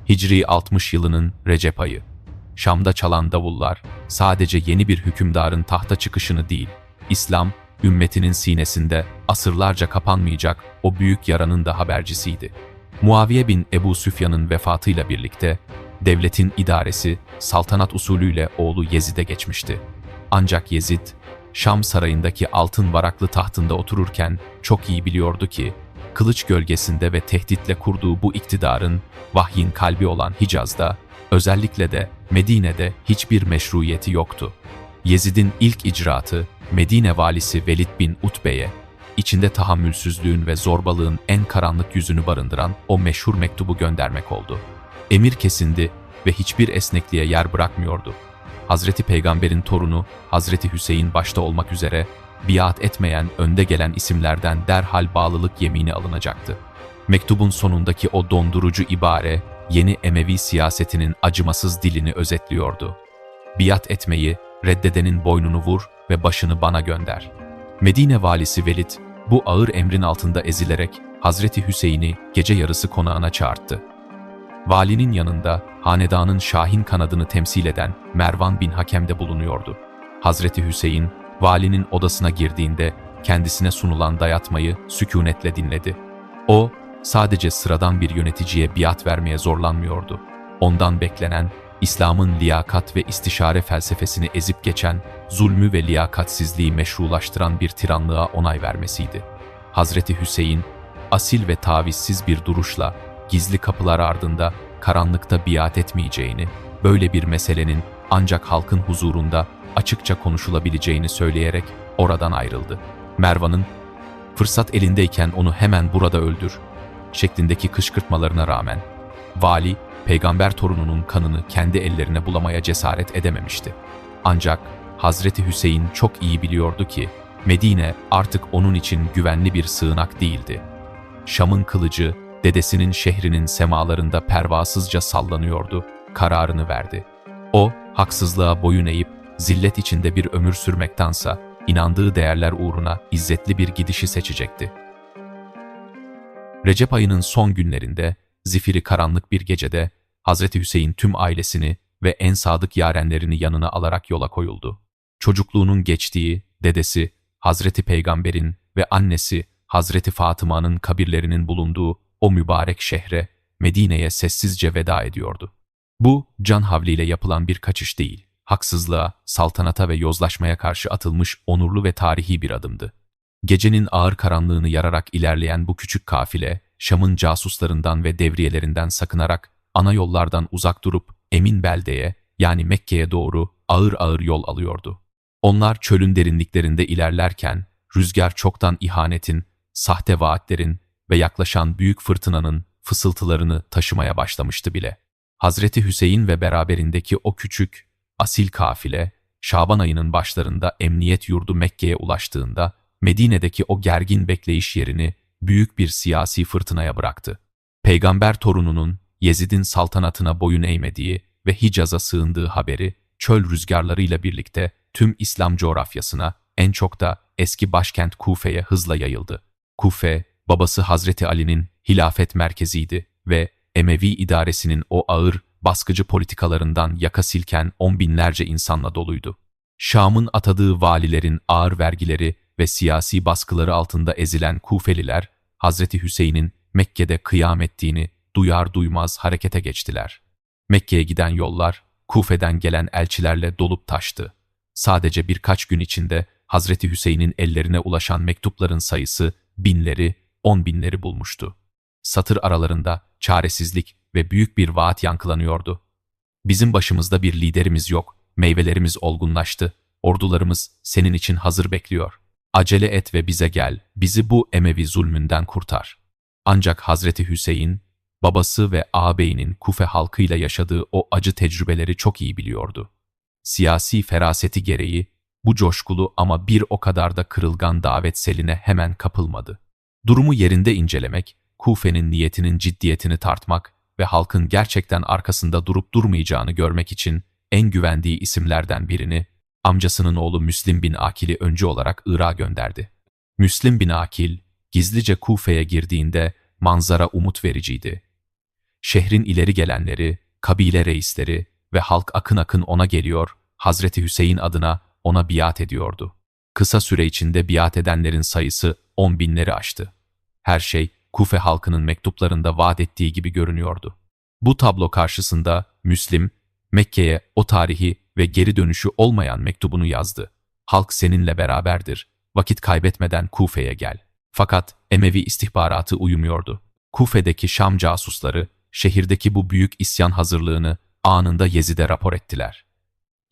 Hicri 60 yılının Recep ayı. Şam'da çalan davullar sadece yeni bir hükümdarın tahta çıkışını değil, İslam, ümmetinin sinesinde asırlarca kapanmayacak o büyük yaranın da habercisiydi. Muaviye bin Ebu Süfyan'ın vefatıyla birlikte devletin idaresi saltanat usulüyle oğlu Yezid'e geçmişti. Ancak Yezid, Şam sarayındaki altın varaklı tahtında otururken çok iyi biliyordu ki, kılıç gölgesinde ve tehditle kurduğu bu iktidarın vahyin kalbi olan Hicaz'da, özellikle de Medine'de hiçbir meşruiyeti yoktu. Yezid'in ilk icraatı, Medine valisi Velid bin Utbe'ye, içinde tahammülsüzlüğün ve zorbalığın en karanlık yüzünü barındıran o meşhur mektubu göndermek oldu. Emir kesindi ve hiçbir esnekliğe yer bırakmıyordu. Hazreti Peygamber'in torunu Hazreti Hüseyin başta olmak üzere biat etmeyen önde gelen isimlerden derhal bağlılık yemini alınacaktı. Mektubun sonundaki o dondurucu ibare, yeni Emevi siyasetinin acımasız dilini özetliyordu. Biat etmeyi, reddedenin boynunu vur ve başını bana gönder. Medine valisi Velid, bu ağır emrin altında ezilerek Hazreti Hüseyin'i gece yarısı konağına çağırttı. Valinin yanında hanedanın şahin kanadını temsil eden Mervan bin Hakem de bulunuyordu. Hazreti Hüseyin, valinin odasına girdiğinde kendisine sunulan dayatmayı sükûnetle dinledi. O, sadece sıradan bir yöneticiye biat vermeye zorlanmıyordu. Ondan beklenen, İslam'ın liyakat ve istişare felsefesini ezip geçen, zulmü ve liyakatsizliği meşrulaştıran bir tiranlığa onay vermesiydi. Hazreti Hüseyin, asil ve tavizsiz bir duruşla, gizli kapılar ardında karanlıkta biat etmeyeceğini, böyle bir meselenin ancak halkın huzurunda açıkça konuşulabileceğini söyleyerek oradan ayrıldı. Mervan'ın, "Fırsat elindeyken onu hemen burada öldür" şeklindeki kışkırtmalarına rağmen, vali, peygamber torununun kanını kendi ellerine bulamaya cesaret edememişti. Ancak Hazreti Hüseyin çok iyi biliyordu ki, Medine artık onun için güvenli bir sığınak değildi. Şam'ın kılıcı, dedesinin şehrinin semalarında pervasızca sallanıyordu, kararını verdi. O, haksızlığa boyun eğip, zillet içinde bir ömür sürmektense, inandığı değerler uğruna izzetli bir gidişi seçecekti. Recep ayının son günlerinde, zifiri karanlık bir gecede, Hazreti Hüseyin tüm ailesini ve en sadık yarenlerini yanına alarak yola koyuldu. Çocukluğunun geçtiği, dedesi, Hazreti Peygamber'in ve annesi Hazreti Fatıma'nın kabirlerinin bulunduğu o mübarek şehre, Medine'ye sessizce veda ediyordu. Bu, can havliyle yapılan bir kaçış değil, haksızlığa, saltanata ve yozlaşmaya karşı atılmış onurlu ve tarihi bir adımdı. Gecenin ağır karanlığını yararak ilerleyen bu küçük kafile, Şam'ın casuslarından ve devriyelerinden sakınarak ana yollardan uzak durup emin beldeye, yani Mekke'ye doğru ağır ağır yol alıyordu. Onlar çölün derinliklerinde ilerlerken, rüzgar çoktan ihanetin, sahte vaatlerin ve yaklaşan büyük fırtınanın fısıltılarını taşımaya başlamıştı bile. Hazreti Hüseyin ve beraberindeki o küçük, asil kafile, Şaban ayının başlarında emniyet yurdu Mekke'ye ulaştığında, Medine'deki o gergin bekleyiş yerini büyük bir siyasi fırtınaya bıraktı. Peygamber torununun Yezid'in saltanatına boyun eğmediği ve Hicaz'a sığındığı haberi, çöl rüzgarlarıyla birlikte tüm İslam coğrafyasına, en çok da eski başkent Kufe'ye hızla yayıldı. Kufe, babası Hazreti Ali'nin hilafet merkeziydi ve Emevi idaresinin o ağır, baskıcı politikalarından yaka silken on binlerce insanla doluydu. Şam'ın atadığı valilerin ağır vergileri ve siyasi baskıları altında ezilen Kufeliler, Hazreti Hüseyin'in Mekke'de kıyam ettiğini duyar duymaz harekete geçtiler. Mekke'ye giden yollar, Kufe'den gelen elçilerle dolup taştı. Sadece birkaç gün içinde Hazreti Hüseyin'in ellerine ulaşan mektupların sayısı binleri, 10 binleri bulmuştu. Satır aralarında çaresizlik ve büyük bir vaat yankılanıyordu. "Bizim başımızda bir liderimiz yok, meyvelerimiz olgunlaştı, ordularımız senin için hazır bekliyor. Acele et ve bize gel, bizi bu Emevi zulmünden kurtar." Ancak Hazreti Hüseyin, babası ve ağabeyinin Kufe halkıyla yaşadığı o acı tecrübeleri çok iyi biliyordu. Siyasi feraseti gereği, bu coşkulu ama bir o kadar da kırılgan davet seline hemen kapılmadı. Durumu yerinde incelemek, Kufe'nin niyetinin ciddiyetini tartmak ve halkın gerçekten arkasında durup durmayacağını görmek için en güvendiği isimlerden birini, amcasının oğlu Müslim bin Akil'i öncü olarak Irak'a gönderdi. Müslim bin Akil, gizlice Kufe'ye girdiğinde manzara umut vericiydi. Şehrin ileri gelenleri, kabile reisleri ve halk akın akın ona geliyor, Hazreti Hüseyin adına ona biat ediyordu. Kısa süre içinde biat edenlerin sayısı 10 binleri aştı. Her şey Kufe halkının mektuplarında vaat ettiği gibi görünüyordu. Bu tablo karşısında Müslim, Mekke'ye o tarihi ve geri dönüşü olmayan mektubunu yazdı. Halk seninle beraberdir, vakit kaybetmeden Kufe'ye gel. Fakat Emevi istihbaratı uyumuyordu. Kufe'deki Şam casusları, şehirdeki bu büyük isyan hazırlığını anında Yezid'e rapor ettiler.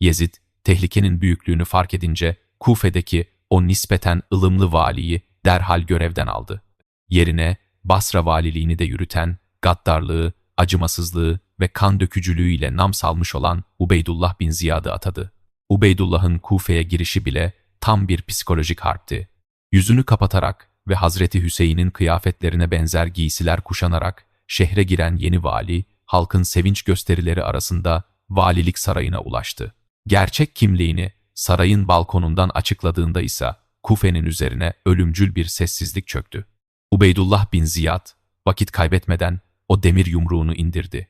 Yezid, tehlikenin büyüklüğünü fark edince Kufe'deki o nispeten ılımlı valiyi derhal görevden aldı. Yerine Basra valiliğini de yürüten, gaddarlığı, acımasızlığı ve kan dökücülüğüyle nam salmış olan Ubeydullah bin Ziyad'ı atadı. Ubeydullah'ın Kufe'ye girişi bile tam bir psikolojik harpti. Yüzünü kapatarak ve Hazreti Hüseyin'in kıyafetlerine benzer giysiler kuşanarak şehre giren yeni vali, halkın sevinç gösterileri arasında valilik sarayına ulaştı. Gerçek kimliğini sarayın balkonundan açıkladığında ise Kufe'nin üzerine ölümcül bir sessizlik çöktü. Ubeydullah bin Ziyad, vakit kaybetmeden o demir yumruğunu indirdi.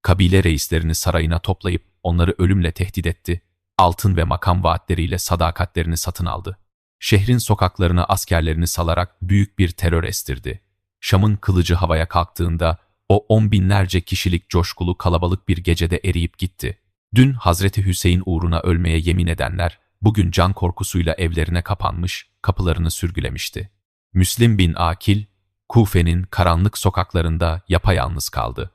Kabile reislerini sarayına toplayıp onları ölümle tehdit etti, altın ve makam vaatleriyle sadakatlerini satın aldı. Şehrin sokaklarına askerlerini salarak büyük bir terör estirdi. Şam'ın kılıcı havaya kalktığında o 10 binlerce kişilik coşkulu kalabalık bir gecede eriyip gitti. Dün Hazreti Hüseyin uğruna ölmeye yemin edenler, bugün can korkusuyla evlerine kapanmış, kapılarını sürgülemişti. Müslim bin Akil, Kufe'nin karanlık sokaklarında yapayalnız kaldı.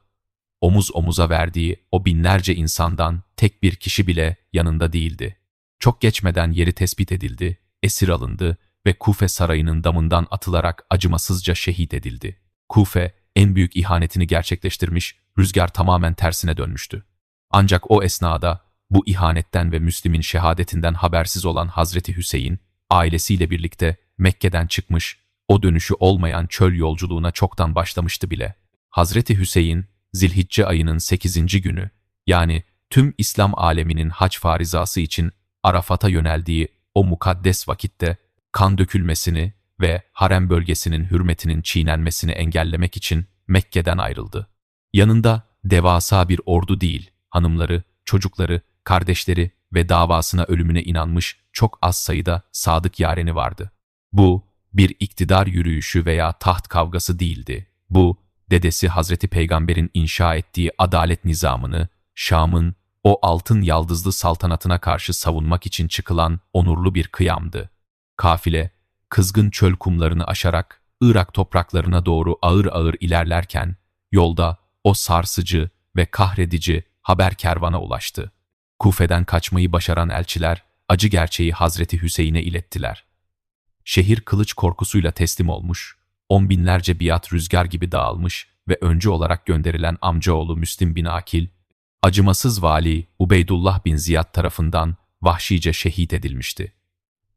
Omuz omuza verdiği o binlerce insandan tek bir kişi bile yanında değildi. Çok geçmeden yeri tespit edildi, esir alındı ve Kufe sarayının damından atılarak acımasızca şehit edildi. Kufe, en büyük ihanetini gerçekleştirmiş, rüzgar tamamen tersine dönmüştü. Ancak o esnada bu ihanetten ve Müslim'in şehadetinden habersiz olan Hazreti Hüseyin, ailesiyle birlikte Mekke'den çıkmış, o dönüşü olmayan çöl yolculuğuna çoktan başlamıştı bile. Hazreti Hüseyin, Zilhicce ayının 8. günü, yani tüm İslam aleminin hac farizası için Arafat'a yöneldiği o mukaddes vakitte kan dökülmesini ve harem bölgesinin hürmetinin çiğnenmesini engellemek için Mekke'den ayrıldı. Yanında devasa bir ordu değil, hanımları, çocukları, kardeşleri ve davasına ölümüne inanmış çok az sayıda sadık yareni vardı. Bu, bir iktidar yürüyüşü veya taht kavgası değildi. Bu, dedesi Hazreti Peygamber'in inşa ettiği adalet nizamını, Şam'ın o altın yaldızlı saltanatına karşı savunmak için çıkılan onurlu bir kıyamdı. Kafile, kızgın çöl kumlarını aşarak Irak topraklarına doğru ağır ağır ilerlerken, yolda o sarsıcı ve kahredici haber kervana ulaştı. Kufe'den kaçmayı başaran elçiler, acı gerçeği Hazreti Hüseyin'e ilettiler. Şehir kılıç korkusuyla teslim olmuş, 10 binlerce biat rüzgar gibi dağılmış ve öncü olarak gönderilen amcaoğlu Müslim bin Akil, acımasız vali Ubeydullah bin Ziyad tarafından vahşice şehit edilmişti.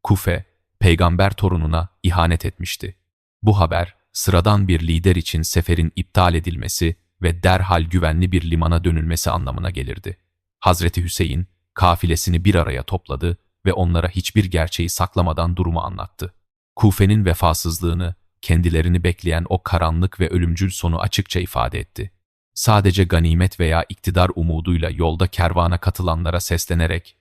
Kufe, peygamber torununa ihanet etmişti. Bu haber, sıradan bir lider için seferin iptal edilmesi ve derhal güvenli bir limana dönülmesi anlamına gelirdi. Hazreti Hüseyin, kafilesini bir araya topladı ve onlara hiçbir gerçeği saklamadan durumu anlattı. Kufe'nin vefasızlığını, kendilerini bekleyen o karanlık ve ölümcül sonu açıkça ifade etti. Sadece ganimet veya iktidar umuduyla yolda kervana katılanlara seslenerek,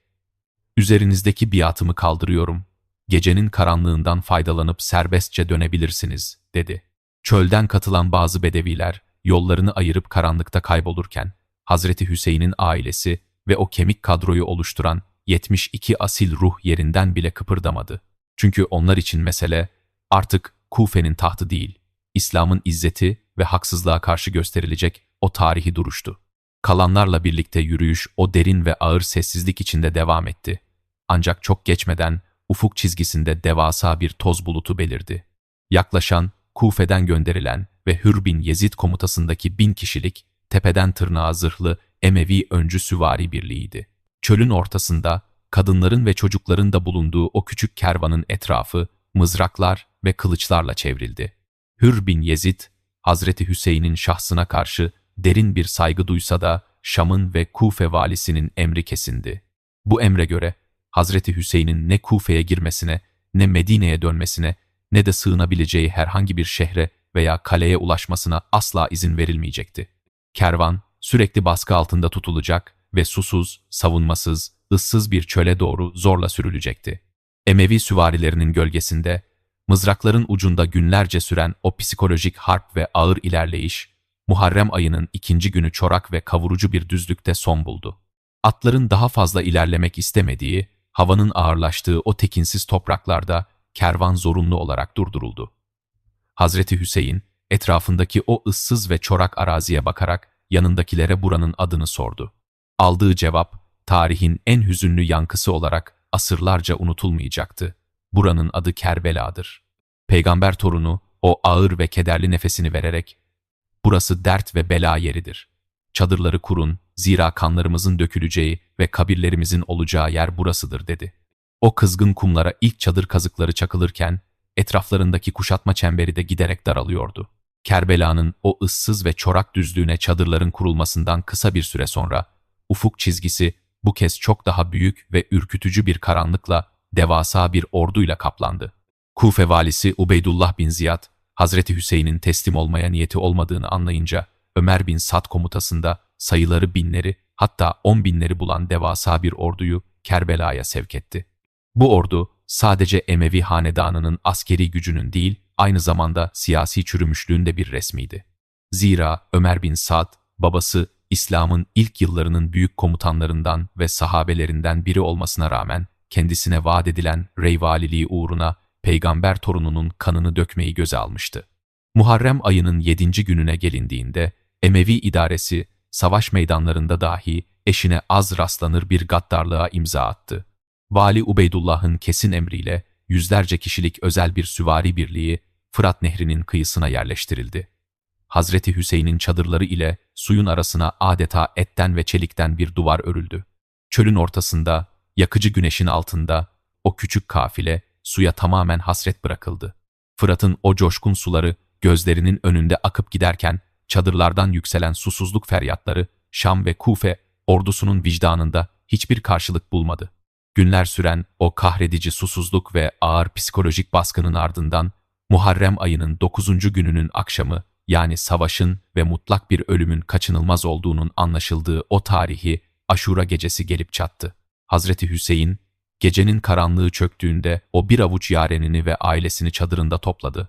"Üzerinizdeki biatımı kaldırıyorum, gecenin karanlığından faydalanıp serbestçe dönebilirsiniz," dedi. Çölden katılan bazı bedeviler, yollarını ayırıp karanlıkta kaybolurken, Hazreti Hüseyin'in ailesi ve o kemik kadroyu oluşturan 72 asil ruh yerinden bile kıpırdamadı. Çünkü onlar için mesele artık Kufe'nin tahtı değil, İslam'ın izzeti ve haksızlığa karşı gösterilecek o tarihi duruştu. Kalanlarla birlikte yürüyüş o derin ve ağır sessizlik içinde devam etti. Ancak çok geçmeden ufuk çizgisinde devasa bir toz bulutu belirdi. Yaklaşan, Kufe'den gönderilen ve Hür bin Yezid komutasındaki 1000 kişilik, tepeden tırnağa zırhlı Emevi öncü süvari birliğiydi. Çölün ortasında, kadınların ve çocukların da bulunduğu o küçük kervanın etrafı, mızraklar ve kılıçlarla çevrildi. Hür bin Yezid, Hazreti Hüseyin'in şahsına karşı derin bir saygı duysa da Şam'ın ve Kufe valisinin emri kesindi. Bu emre göre Hazreti Hüseyin'in ne Kufe'ye girmesine, ne Medine'ye dönmesine, ne de sığınabileceği herhangi bir şehre veya kaleye ulaşmasına asla izin verilmeyecekti. Kervan sürekli baskı altında tutulacak ve susuz, savunmasız, ıssız bir çöle doğru zorla sürülecekti. Emevi süvarilerinin gölgesinde, mızrakların ucunda günlerce süren o psikolojik harp ve ağır ilerleyiş, Muharrem ayının 2. günü çorak ve kavurucu bir düzlükte son buldu. Atların daha fazla ilerlemek istemediği, havanın ağırlaştığı o tekinsiz topraklarda kervan zorunlu olarak durduruldu. Hazreti Hüseyin, etrafındaki o ıssız ve çorak araziye bakarak yanındakilere buranın adını sordu. Aldığı cevap, tarihin en hüzünlü yankısı olarak asırlarca unutulmayacaktı. Buranın adı Kerbela'dır. Peygamber torunu o ağır ve kederli nefesini vererek, "Burası dert ve bela yeridir. Çadırları kurun, zira kanlarımızın döküleceği ve kabirlerimizin olacağı yer burasıdır," dedi. O kızgın kumlara ilk çadır kazıkları çakılırken, etraflarındaki kuşatma çemberi de giderek daralıyordu. Kerbela'nın o ıssız ve çorak düzlüğüne çadırların kurulmasından kısa bir süre sonra, ufuk çizgisi bu kez çok daha büyük ve ürkütücü bir karanlıkla, devasa bir orduyla kaplandı. Kufe valisi Ubeydullah bin Ziyad, Hazreti Hüseyin'in teslim olmaya niyeti olmadığını anlayınca, Ömer bin Sad komutasında sayıları binleri, hatta 10.000'leri bulan devasa bir orduyu Kerbela'ya sevk etti. Bu ordu, sadece Emevi hanedanının askeri gücünün değil, aynı zamanda siyasi çürümüşlüğün de bir resmiydi. Zira Ömer bin Sad, babası İslam'ın ilk yıllarının büyük komutanlarından ve sahabelerinden biri olmasına rağmen, kendisine vaat edilen reyvaliliği uğruna peygamber torununun kanını dökmeyi göze almıştı. Muharrem ayının 7. gününe gelindiğinde, Emevi idaresi, savaş meydanlarında dahi eşine az rastlanır bir gaddarlığa imza attı. Vali Ubeydullah'ın kesin emriyle yüzlerce kişilik özel bir süvari birliği Fırat Nehri'nin kıyısına yerleştirildi. Hazreti Hüseyin'in çadırları ile suyun arasına adeta etten ve çelikten bir duvar örüldü. Çölün ortasında, yakıcı güneşin altında o küçük kafile suya tamamen hasret bırakıldı. Fırat'ın o coşkun suları gözlerinin önünde akıp giderken çadırlardan yükselen susuzluk feryatları Şam ve Kufe ordusunun vicdanında hiçbir karşılık bulmadı. Günler süren o kahredici susuzluk ve ağır psikolojik baskının ardından Muharrem ayının 9. gününün akşamı, yani savaşın ve mutlak bir ölümün kaçınılmaz olduğunun anlaşıldığı o tarihi Aşura gecesi gelip çattı. Hazreti Hüseyin, gecenin karanlığı çöktüğünde o bir avuç yarenini ve ailesini çadırında topladı.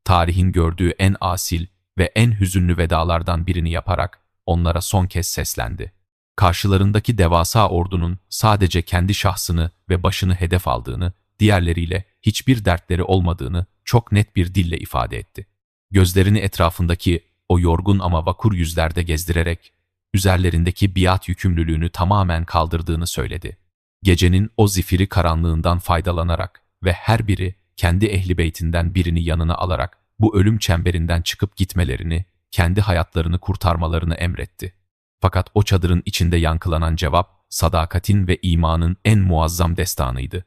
Tarihin gördüğü en asil ve en hüzünlü vedalardan birini yaparak onlara son kez seslendi. Karşılarındaki devasa ordunun sadece kendi şahsını ve başını hedef aldığını, diğerleriyle hiçbir dertleri olmadığını çok net bir dille ifade etti. Gözlerini etrafındaki o yorgun ama vakur yüzlerde gezdirerek, üzerlerindeki biat yükümlülüğünü tamamen kaldırdığını söyledi. Gecenin o zifiri karanlığından faydalanarak ve her biri kendi ehli beytinden birini yanına alarak bu ölüm çemberinden çıkıp gitmelerini, kendi hayatlarını kurtarmalarını emretti. Fakat o çadırın içinde yankılanan cevap, sadakatin ve imanın en muazzam destanıydı.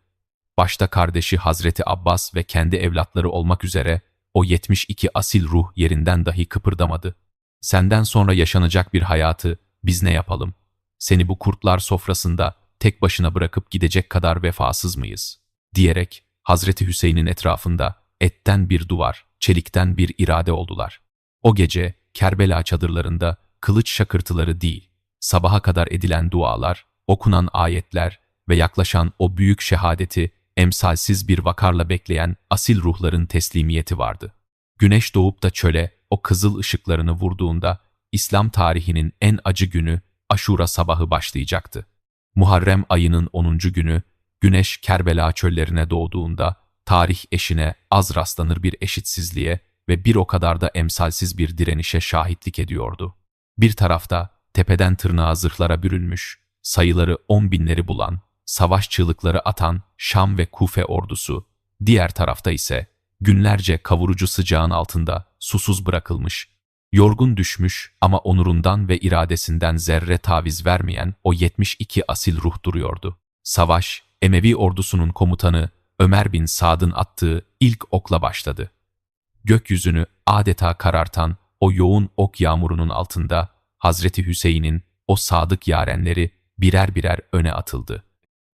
Başta kardeşi Hazreti Abbas ve kendi evlatları olmak üzere o 72 asil ruh yerinden dahi kıpırdamadı. "Senden sonra yaşanacak bir hayatı biz ne yapalım? Seni bu kurtlar sofrasında tek başına bırakıp gidecek kadar vefasız mıyız?" diyerek Hazreti Hüseyin'in etrafında etten bir duvar, çelikten bir irade oldular. O gece Kerbela çadırlarında kılıç şakırtıları değil, sabaha kadar edilen dualar, okunan ayetler ve yaklaşan o büyük şehadeti emsalsiz bir vakarla bekleyen asil ruhların teslimiyeti vardı. Güneş doğup da çöle o kızıl ışıklarını vurduğunda İslam tarihinin en acı günü Aşura sabahı başlayacaktı. Muharrem ayının 10. günü güneş Kerbela çöllerine doğduğunda tarih eşine az rastlanır bir eşitsizliğe ve bir o kadar da emsalsiz bir direnişe şahitlik ediyordu. Bir tarafta tepeden tırnağa zırhlara bürünmüş, sayıları 10.000'leri bulan, savaş çığlıkları atan Şam ve Kufe ordusu, diğer tarafta ise günlerce kavurucu sıcağın altında susuz bırakılmış, yorgun düşmüş ama onurundan ve iradesinden zerre taviz vermeyen o 72 asil ruh duruyordu. Savaş, Emevi ordusunun komutanı Ömer bin Sad'ın attığı ilk okla başladı. Gökyüzünü adeta karartan o yoğun ok yağmurunun altında Hazreti Hüseyin'in o sadık yarenleri birer birer öne atıldı.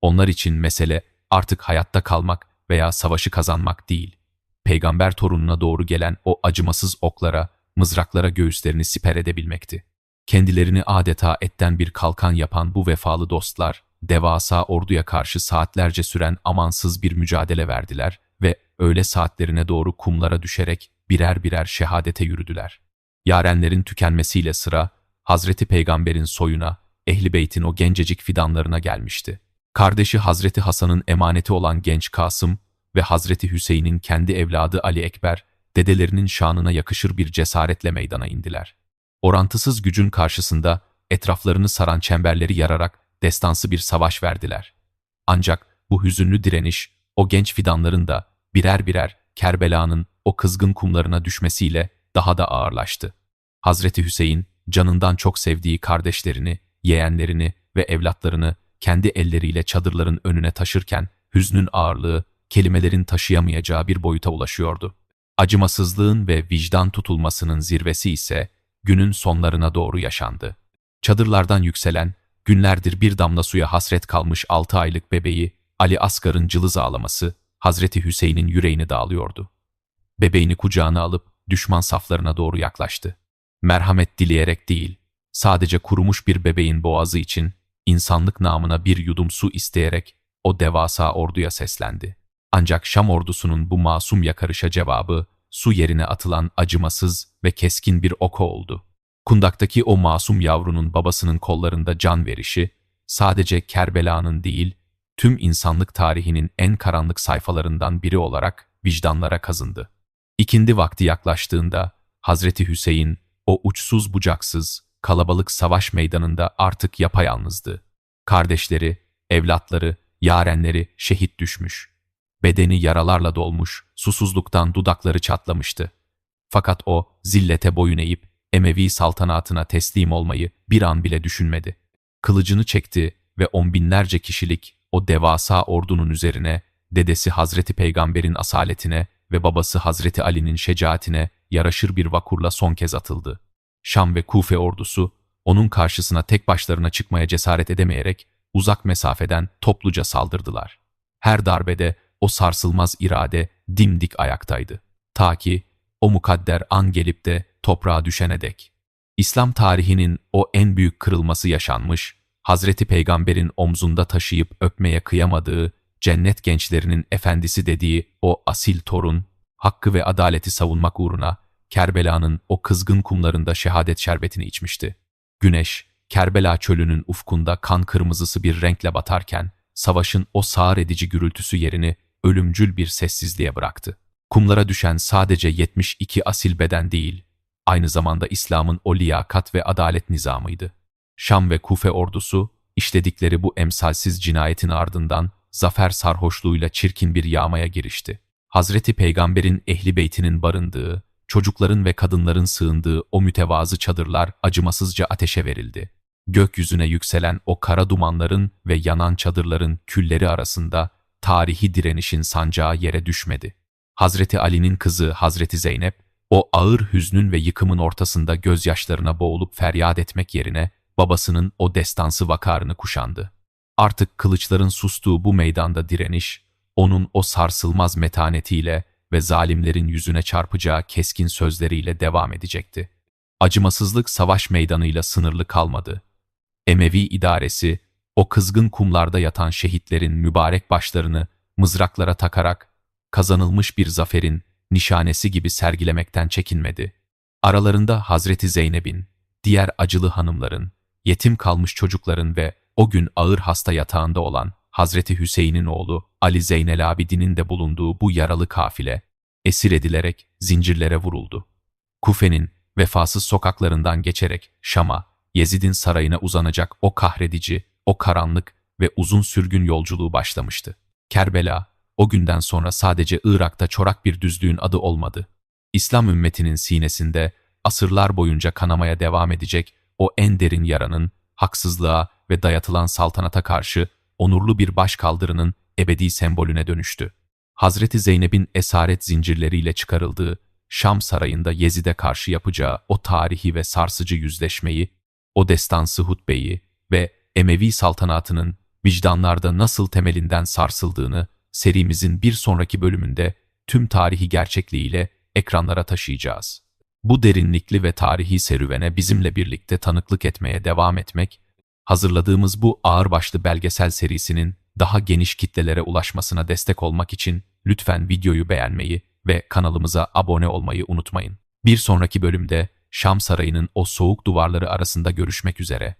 Onlar için mesele artık hayatta kalmak veya savaşı kazanmak değil, peygamber torununa doğru gelen o acımasız oklara, mızraklara göğüslerini siper edebilmekti. Kendilerini adeta etten bir kalkan yapan bu vefalı dostlar, devasa orduya karşı saatlerce süren amansız bir mücadele verdiler ve öğle saatlerine doğru kumlara düşerek birer birer şehadete yürüdüler. Yarenlerin tükenmesiyle sıra, Hazreti Peygamber'in soyuna, Ehl-i Beyt'in o gencecik fidanlarına gelmişti. Kardeşi Hazreti Hasan'ın emaneti olan genç Kasım ve Hazreti Hüseyin'in kendi evladı Ali Ekber, dedelerinin şanına yakışır bir cesaretle meydana indiler. Orantısız gücün karşısında etraflarını saran çemberleri yararak destansı bir savaş verdiler. Ancak bu hüzünlü direniş, o genç fidanların da birer birer Kerbela'nın o kızgın kumlarına düşmesiyle daha da ağırlaştı. Hazreti Hüseyin, canından çok sevdiği kardeşlerini, yeğenlerini ve evlatlarını kendi elleriyle çadırların önüne taşırken hüznün ağırlığı, kelimelerin taşıyamayacağı bir boyuta ulaşıyordu. Acımasızlığın ve vicdan tutulmasının zirvesi ise günün sonlarına doğru yaşandı. Çadırlardan yükselen, günlerdir bir damla suya hasret kalmış 6 aylık bebeği Ali Asgar'ın cılız ağlaması Hazreti Hüseyin'in yüreğini dağılıyordu. Bebeğini kucağına alıp düşman saflarına doğru yaklaştı. Merhamet dileyerek değil, sadece kurumuş bir bebeğin boğazı için insanlık namına bir yudum su isteyerek o devasa orduya seslendi. Ancak Şam ordusunun bu masum yakarışa cevabı su yerine atılan acımasız ve keskin bir ok oldu. Kundaktaki o masum yavrunun babasının kollarında can verişi sadece Kerbela'nın değil, tüm insanlık tarihinin en karanlık sayfalarından biri olarak vicdanlara kazındı. İkindi vakti yaklaştığında Hazreti Hüseyin o uçsuz bucaksız, kalabalık savaş meydanında artık yapayalnızdı. Kardeşleri, evlatları, yarenleri şehit düşmüş. Bedeni yaralarla dolmuş, susuzluktan dudakları çatlamıştı. Fakat o zillete boyun eğip Emevi saltanatına teslim olmayı bir an bile düşünmedi. Kılıcını çekti ve on binlerce kişilik o devasa ordunun üzerine dedesi Hazreti Peygamber'in asaletine ve babası Hazreti Ali'nin şecaatine yaraşır bir vakurla son kez atıldı. Şam ve Kufe ordusu onun karşısına tek başlarına çıkmaya cesaret edemeyerek uzak mesafeden topluca saldırdılar. Her darbede o sarsılmaz irade dimdik ayaktaydı. Ta ki o mukadder an gelip de toprağa düşene dek. İslam tarihinin o en büyük kırılması yaşanmış, Hazreti Peygamber'in omzunda taşıyıp öpmeye kıyamadığı, cennet gençlerinin efendisi dediği o asil torun, hakkı ve adaleti savunmak uğruna Kerbela'nın o kızgın kumlarında şehadet şerbetini içmişti. Güneş, Kerbela çölünün ufkunda kan kırmızısı bir renkle batarken, savaşın o sağır edici gürültüsü yerini ölümcül bir sessizliğe bıraktı. Kumlara düşen sadece 72 asil beden değil, aynı zamanda İslam'ın o liyakat ve adalet nizamıydı. Şam ve Kufe ordusu, işledikleri bu emsalsiz cinayetin ardından zafer sarhoşluğuyla çirkin bir yağmaya girişti. Hazreti Peygamber'in Ehl-i Beytinin barındığı, çocukların ve kadınların sığındığı o mütevazı çadırlar acımasızca ateşe verildi. Gökyüzüne yükselen o kara dumanların ve yanan çadırların külleri arasında tarihi direnişin sancağı yere düşmedi. Hazreti Ali'nin kızı Hazreti Zeynep, o ağır hüznün ve yıkımın ortasında gözyaşlarına boğulup feryat etmek yerine babasının o destansı vakarını kuşandı. Artık kılıçların sustuğu bu meydanda direniş, onun o sarsılmaz metanetiyle ve zalimlerin yüzüne çarpacağı keskin sözleriyle devam edecekti. Acımasızlık savaş meydanıyla sınırlı kalmadı. Emevi idaresi, o kızgın kumlarda yatan şehitlerin mübarek başlarını mızraklara takarak kazanılmış bir zaferin nişanesi gibi sergilemekten çekinmedi. Aralarında Hazreti Zeynep'in, diğer acılı hanımların, yetim kalmış çocukların ve o gün ağır hasta yatağında olan Hazreti Hüseyin'in oğlu Ali Zeynel Abidin'in de bulunduğu bu yaralı kafile, esir edilerek zincirlere vuruldu. Kufe'nin vefasız sokaklarından geçerek Şam'a, Yezid'in sarayına uzanacak o kahredici, o karanlık ve uzun sürgün yolculuğu başlamıştı. Kerbela, o günden sonra sadece Irak'ta çorak bir düzlüğün adı olmadı. İslam ümmetinin sinesinde asırlar boyunca kanamaya devam edecek o en derin yaranın, haksızlığa ve dayatılan saltanata karşı onurlu bir başkaldırının ebedi sembolüne dönüştü. Hazreti Zeynep'in esaret zincirleriyle çıkarıldığı Şam sarayında Yezid'e karşı yapacağı o tarihi ve sarsıcı yüzleşmeyi, o destansı hutbeyi ve Emevi saltanatının vicdanlarda nasıl temelinden sarsıldığını serimizin bir sonraki bölümünde tüm tarihi gerçekliğiyle ekranlara taşıyacağız. Bu derinlikli ve tarihi serüvene bizimle birlikte tanıklık etmeye devam etmek, hazırladığımız bu ağırbaşlı belgesel serisinin daha geniş kitlelere ulaşmasına destek olmak için lütfen videoyu beğenmeyi ve kanalımıza abone olmayı unutmayın. Bir sonraki bölümde Şam Sarayı'nın o soğuk duvarları arasında görüşmek üzere.